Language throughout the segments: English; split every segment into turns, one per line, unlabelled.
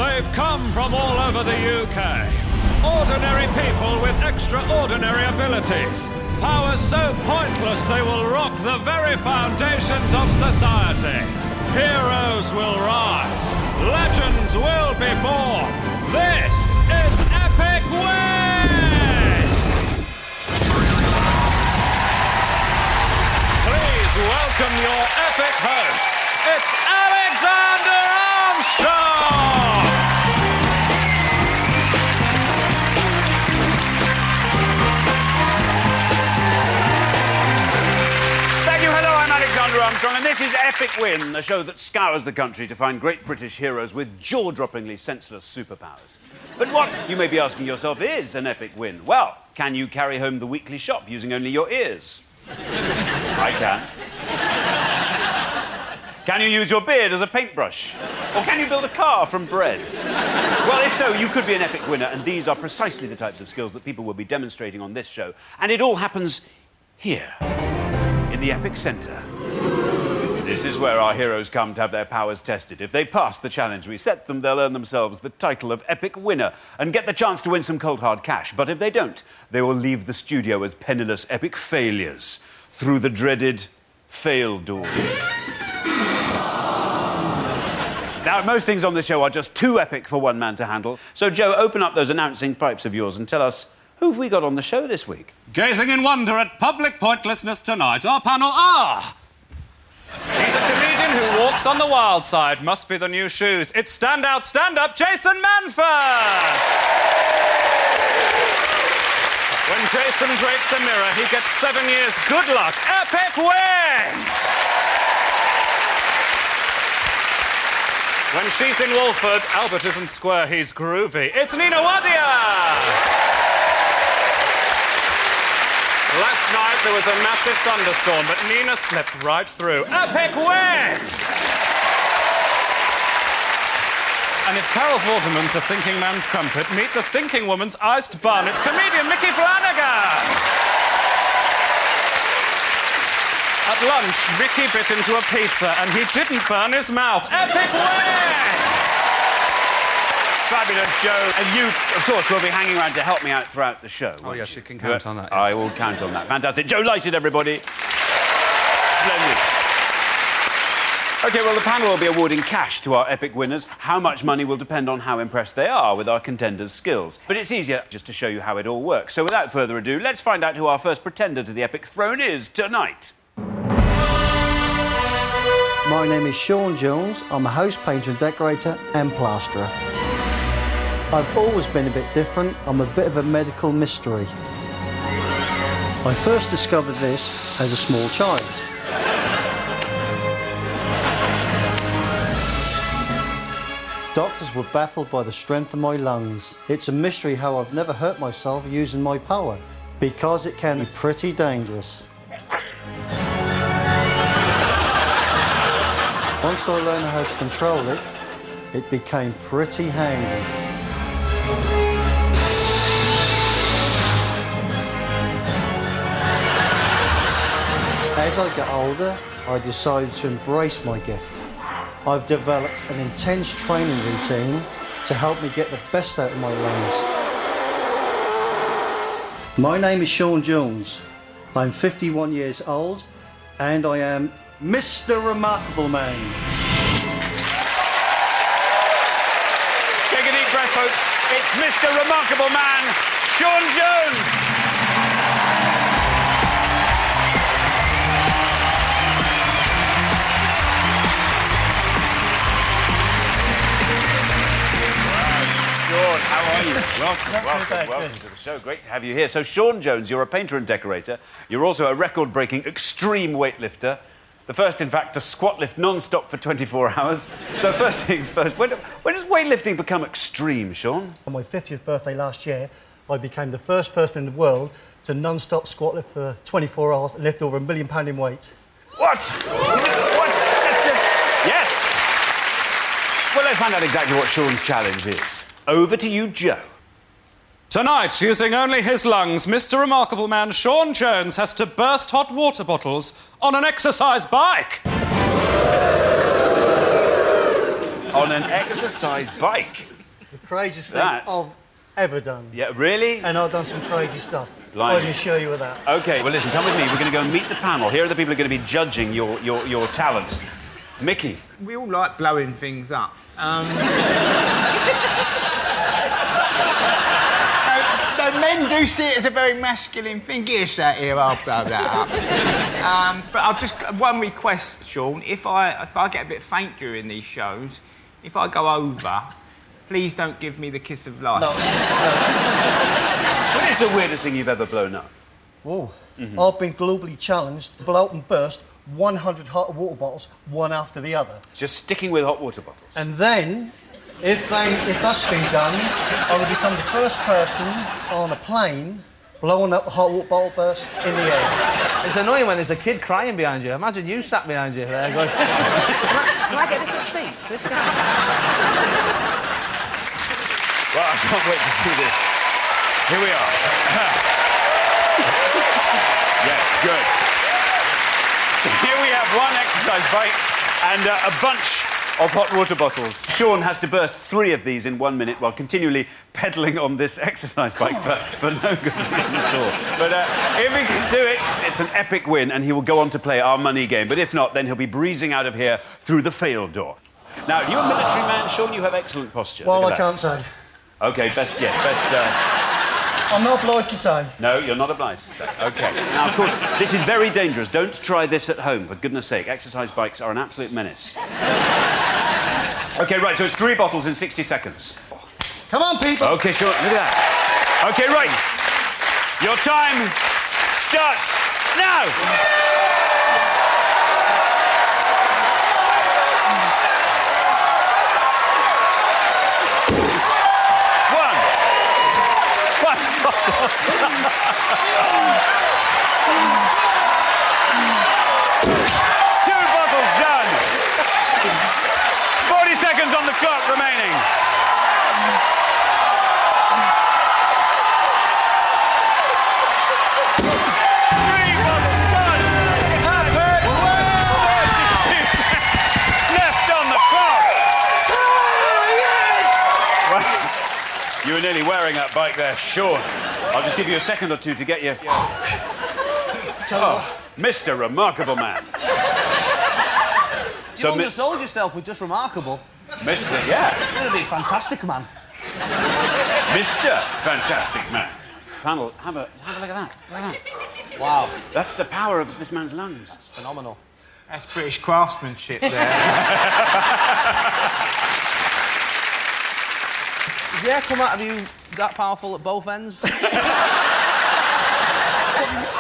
They've come from all over the UK. Ordinary people with extraordinary abilities. Powers so pointless they will rock the very foundations of society. Heroes will rise. Legends will be born. This is Epic Win! Please welcome your epic host. It's Alexander Armstrong!
Thank you. Hello, I'm Alexander Armstrong, and this is Epic Win, the show that scours the country to find great British heroes with jaw-droppingly senseless superpowers. But what, you may be asking yourself, is an epic win? Well, can you carry home the weekly shop using only your ears? I can. Can you use your beard as a paintbrush? Or can you build a car from bread? Well, if so, you could be an epic winner, and these are precisely the types of skills that people will be demonstrating on this show. And it all happens here, in the Epic Centre. This is where our heroes come to have their powers tested. If they pass the challenge we set them, they'll earn themselves the title of Epic Winner and get the chance to win some cold hard cash. But if they don't, they will leave the studio as penniless epic failures through the dreaded fail door. Now, most things on the show are just too epic for one man to handle. So, Joe, open up those announcing pipes of yours and tell us, who've we got on the show this week?
Gazing in wonder at public pointlessness tonight, our panel are... He's a comedian who walks on the wild side. Must be the new shoes. It's stand-up, Jason Manford! When Jason breaks a mirror, he gets 7 years good luck. Epic win! When she's in Walford, Albert isn't square, he's groovy. It's Nina Wadia! Last night there was a massive thunderstorm, but Nina slept right through. Epic win! And if Carol Vorderman's a thinking man's crumpet, meet the thinking woman's iced bun. It's comedian Mickey Flanagan! At lunch, Mickey bit into a pizza and he didn't burn his mouth. Epic win!
Fabulous, Joe. And you, of course, will be hanging around to help me out throughout the show.
Oh, yes, you can count on that. Yes.
I will count on that. Fantastic. Joe Lighted, everybody. Splendid. OK, well, the panel will be awarding cash to our epic winners. How much money will depend on how impressed they are with our contenders' skills. But it's easier just to show you how it all works. So without further ado, let's find out who our first pretender to the epic throne is tonight.
My name is Sean Jones. I'm a house painter and decorator and plasterer. I've always been a bit different. I'm a bit of a medical mystery. I first discovered this as a small child. Doctors were baffled by the strength of my lungs. It's a mystery how I've never hurt myself using my power, because it can be pretty dangerous. Once I learned how to control it, it became pretty handy. As I got older, I decided to embrace my gift. I've developed an intense training routine to help me get the best out of my lungs. My name is Sean Jones. I'm 51 years old and I am Mr. Remarkable Man.
Take a deep breath, folks. It's Mr. Remarkable Man, Sean Jones. Sean, how are you? Welcome to the show. Great to have you here. So, Sean Jones, you're a painter and decorator. You're also a record-breaking extreme weightlifter. The first, in fact, to squat lift non-stop for 24 hours. So, first things first, when does weightlifting become extreme, Sean?
On my 50th birthday last year, I became the first person in the world to non-stop squat lift for 24 hours and lift over £1 million in weight.
What? What? Yes! Well, let's find out exactly what Sean's challenge is. Over to you, Joe.
Tonight, using only his lungs, Mr. Remarkable Man Sean Jones has to burst hot water bottles on an exercise bike.
on an exercise bike.
The craziest thing
That's-
I've ever done.
Yeah, really?
And I've done some crazy stuff.
Blimey.
I can show you with that.
OK, well, listen, come with me. We're going to go and meet the panel. Here are the people who are going to be judging your talent. Mickey.
We all like blowing things up. So men do see it as a very masculine thing. Yes, that here, I'll blow that up. But I've just got one request, Sean. If I get a bit faint during these shows, if I go over, please don't give me the kiss of life.
What is the weirdest thing you've ever blown up?
Whoa. I've been globally challenged to blow up and burst 100 hot water bottles, one after the other.
Just sticking with hot water bottles.
And then, if that's been done, I will become the first person on a plane blowing up a hot water bottle burst in the air.
It's annoying when there's a kid crying behind you. Imagine you sat behind you there going, can I get different seats? This is...
Well, I can't wait to see this. Here we are. Yes, good. Here we have one exercise bike and a bunch of hot water bottles. Sean has to burst 3 of these in 1 minute while continually pedalling on this exercise bike for no good reason at all. But if he can do it, it's an epic win and he will go on to play our money game. But if not, then he'll be breezing out of here through the failed door. Now, you're a military man, Sean. You have excellent posture.
Well,
Look
I
at that.
can't say.
OK, best...
I'm not obliged to say.
No, you're not obliged to say. OK. Now, of course, this is very dangerous. Don't try this at home, for goodness sake. Exercise bikes are an absolute menace. OK, right, so it's 3 bottles in 60 seconds.
Come on, people.
OK, sure, look at that. OK, right. Your time starts now. Two bottles done. 40 seconds on the clock remaining. Three bottles done. Left on the clock. Well, you were nearly wearing that bike there, Sean. I'll just give you a second or two to get you. Oh, Mr. Remarkable Man.
You undersold yourself with just remarkable.
Mr. Yeah.
You're going to be a fantastic man.
Mr. Fantastic Man. Panel, have a look at that. Look at that.
Wow.
That's the power of this man's lungs.
Phenomenal.
That's British craftsmanship there.
Did the air come out of you that powerful at both ends?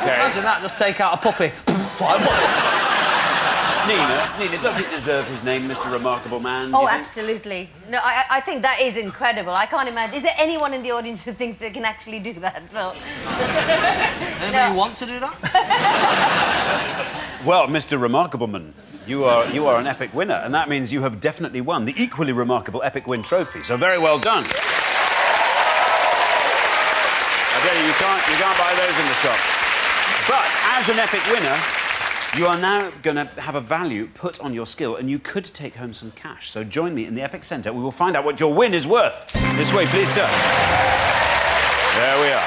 Imagine that, just take out a puppy.
Nina, does he deserve his name, Mr. Remarkable Man?
Oh, absolutely. No, I think that is incredible. I can't imagine. Is there anyone in the audience who thinks they can actually do that? So.
Anybody want to do that?
Well, Mr. Remarkable Man, you are an epic winner, and that means you have definitely won the equally remarkable Epic Win trophy. So very well done. I tell you, you can't buy those in the shops. But as an epic winner, you are now going to have a value put on your skill, and you could take home some cash. So join me in the Epic Centre. We will find out what your win is worth. This way, please, sir. There we are.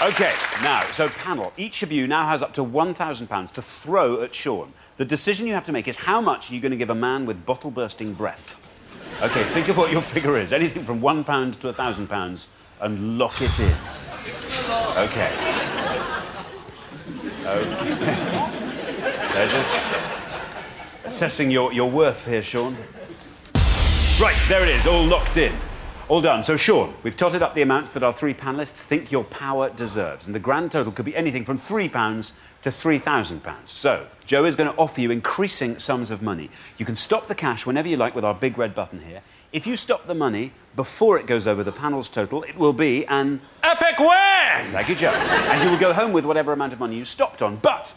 OK, now, so panel, each of you now has up to £1,000 to throw at Sean. The decision you have to make is how much are you going to give a man with bottle-bursting breath? OK, think of what your figure is. Anything from £1 to £1,000, and lock it in. OK. They're just assessing your worth here, Sean. Right, there it is, all locked in. All done. So, Sean, we've totted up the amounts that our 3 panellists think your power deserves, and the grand total could be anything from £3 to £3,000. So, Joe is going to offer you increasing sums of money. You can stop the cash whenever you like with our big red button here. If you stop the money before it goes over the panel's total, it will be an epic win! Thank you, Joe. And you will go home with whatever amount of money you stopped on. But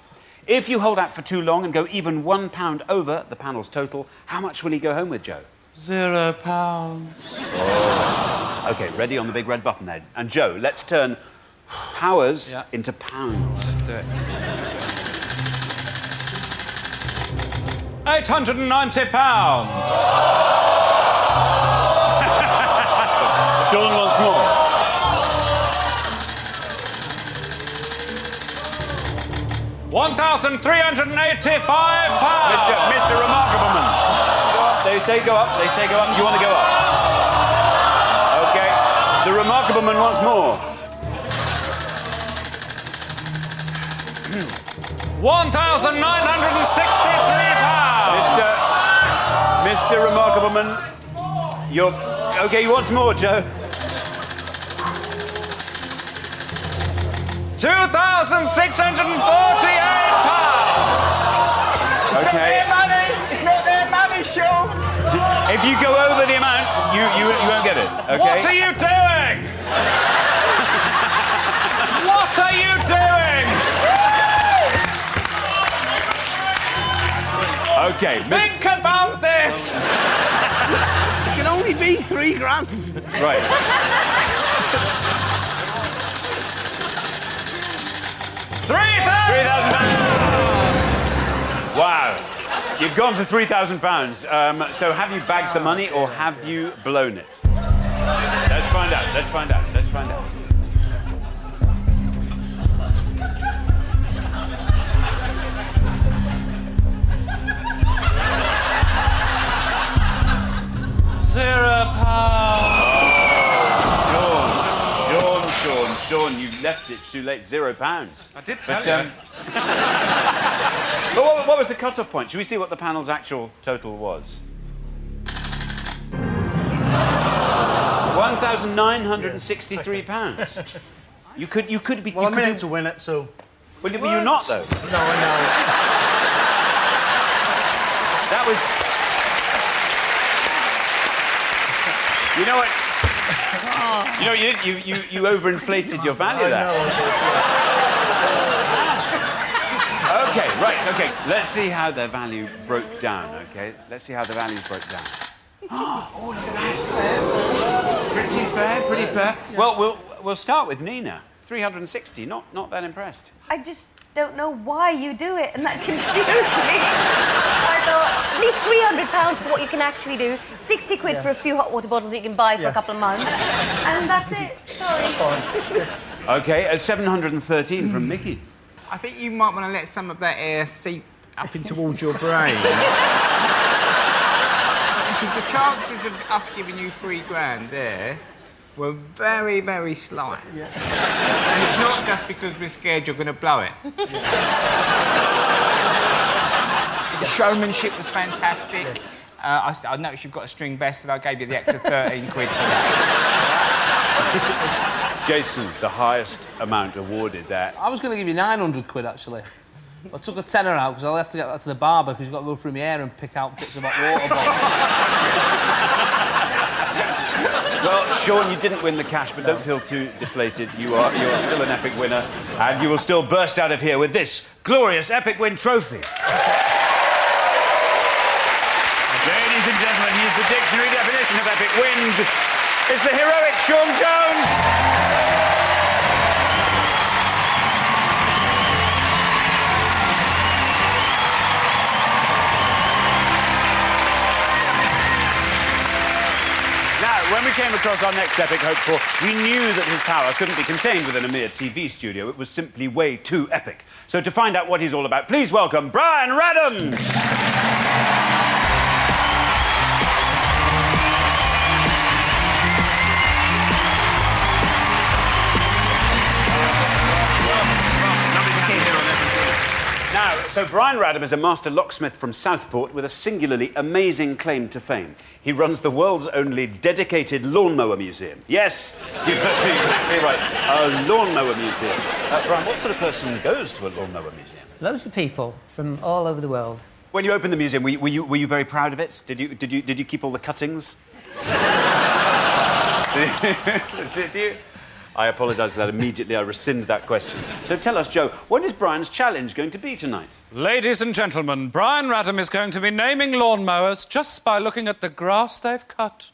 if you hold out for too long and go even £1 over the panel's total, how much will he go home with, Joe?
£0.
Oh. OK, ready on the big red button then. And Joe, let's turn powers into pounds.
Let's do it.
£890.
Sean wants more.
£1,385.
Mr. Remarkable Man. Go up. They say go up. They say go up. You want to go up? OK. The Remarkable Man wants more.
£1,963.
Mr. Remarkable Man, you're... OK, he wants more, Joe.
£2,648.
OK.
It's not their money, Sean.
If you go over the amount, you won't get it, OK?
What are you doing? What are you doing?
OK,
Think about this.
It can only be £3 grand.
right.
£3,000.
Wow. You've gone for £3,000. So have you bagged the money or have you blown it? Let's find out. Let's find out. Let's find out. Sean, you left it too late. £0.
I did tell you.
But what was the cut-off point? Should we see what the panel's actual total was? £1,963. You could be.
Well, I'm in it to win it, so.
Were you not though?
No, I know.
That was. You know what? You know, you overinflated your value there. OK, right, OK. Let's see how their value broke down, OK? Let's see how the values broke down. Oh, look at that. Pretty fair, pretty fair. Well, we'll start with Nina. 360, not that impressed.
I just don't know why you do it, and that confused me. I thought, at least £300 for what you can actually do, 60 quid for a few hot water bottles that you can buy for a couple of months, and that's it. Sorry.
That's fine.
OK, 713 from Mickey.
I think you might want to let some of that air seep up in towards your brain. Because the chances of us giving you £3 there were very, very slight.
Yeah.
And it's not just because we're scared you're going to blow it. The showmanship was fantastic.
Yes.
I noticed you've got a string vest, and I gave you the extra 13 quid for that.
Jason, the highest amount awarded there.
I was going to give you 900 quid, actually. I took a tenner out because I'll have to get that to the barber because you've got to go through my hair and pick out bits of hot water bottles.
Well, Sean, you didn't win the cash, but don't feel too deflated. You are still an epic winner, and you will still burst out of here with this glorious Epic Win trophy. Ladies and gentlemen, here's the dictionary definition of Epic Wins. It's the heroic Sean Jones. When we came across our next epic hopeful, we knew that his power couldn't be contained within a mere TV studio. It was simply way too epic. So to find out what he's all about, please welcome Brian Radham! Now, so Brian Radham is a master locksmith from Southport with a singularly amazing claim to fame. He runs the world's only dedicated lawnmower museum. Yes, you heard me exactly right. A lawnmower museum. Brian, what sort of person goes to a lawnmower museum?
Loads of people from all over the world.
When you opened the museum, were you very proud of it? Did you keep all the cuttings? Did you? I apologise for that. Immediately I rescind that question. So tell us, Joe, what is Brian's challenge going to be tonight?
Ladies and gentlemen, Brian Radham is going to be naming lawnmowers just by looking at the grass they've cut.